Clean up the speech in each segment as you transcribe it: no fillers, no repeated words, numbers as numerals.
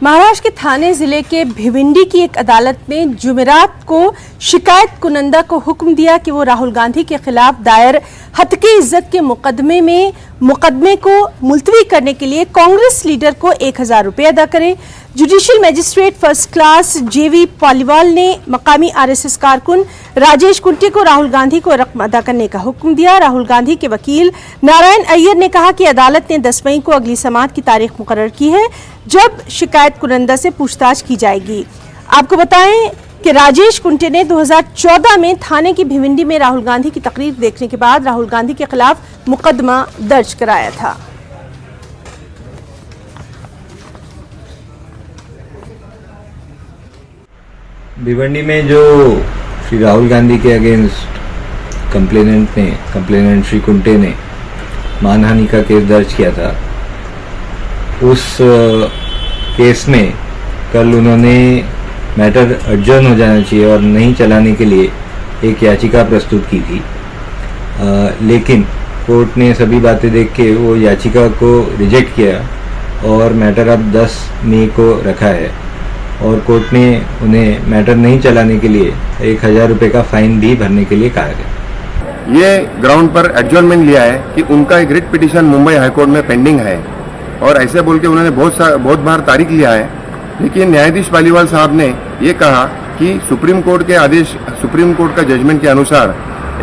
महाराष्ट्र के थाने जिले के भिवंडी की एक अदालत ने जुमेरात को शिकायत कुनंदा को हुक्म दिया कि वो राहुल गांधी के खिलाफ दायर हत्के इज्जत के मुकदमे को मुलतवी करने के लिए कांग्रेस लीडर को 1000 रुपये अदा करें। जुडिशियल मजिस्ट्रेट फर्स्ट क्लास जेवी पालीवाल ने मकामी आरएसएस कारकुन राजेश कुंटे को राहुल गांधी को रकम अदा करने का हुक्म दिया। राहुल गांधी के वकील नारायण अय्यर ने कहा कि अदालत ने 10 मई को अगली समाअत की तारीख मुकर्रर की है जब शिकायत कुनंदा से पूछताछ की जाएगी। आपको बताएं कि राजेश कुंटे ने 2014 में थाने की भिवंडी में राहुल गांधी की तकरीर देखने के बाद राहुल गांधी के खिलाफ मुकदमा दर्ज कराया था। भिवंडी में जो श्री राहुल गांधी के अगेंस्ट कंप्लेनेंट श्री कुंटे ने मानहानि का केस दर्ज किया था, उस केस में कल उन्होंने मैटर एडजर्न हो जाना चाहिए और नहीं चलाने के लिए एक याचिका प्रस्तुत की थी, लेकिन कोर्ट ने सभी बातें देख के वो याचिका को रिजेक्ट किया और मैटर अब 10 मई को रखा है और कोर्ट ने उन्हें मैटर नहीं चलाने के लिए 1000 रुपये का फाइन भी भरने के लिए कहा है। ये ग्राउंड पर एडजर्नमेंट लिया है कि उनका एक रिट पिटीशन मुंबई हाईकोर्ट में पेंडिंग है और ऐसे बोल के उन्होंने बहुत बार तारीख लिया है, लेकिन न्यायाधीश पालीवाल साहब ने ये कहा कि सुप्रीम कोर्ट का जजमेंट के अनुसार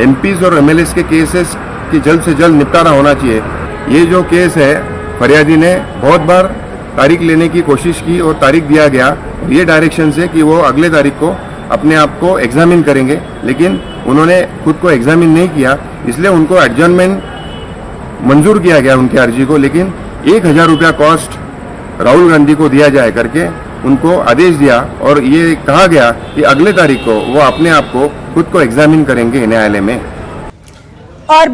एमपीज और एमएलएस के केसेस की जल्द से जल्द निपटारा होना चाहिए। ये जो केस है, फरियादी ने बहुत बार तारीख लेने की कोशिश की और तारीख दिया गया ये डायरेक्शन से कि वो अगले तारीख को अपने आप को एग्जामिन करेंगे, लेकिन उन्होंने खुद को एग्जामिन नहीं किया, इसलिए उनको एडजर्नमेंट मंजूर किया गया उनकी अर्जी को, लेकिन 1000 रुपया कॉस्ट राहुल गांधी को दिया जाए करके उनको आदेश दिया और ये कहा गया कि अगले तारीख को वो अपने आप को खुद को एग्जामिन करेंगे न्यायालय में। और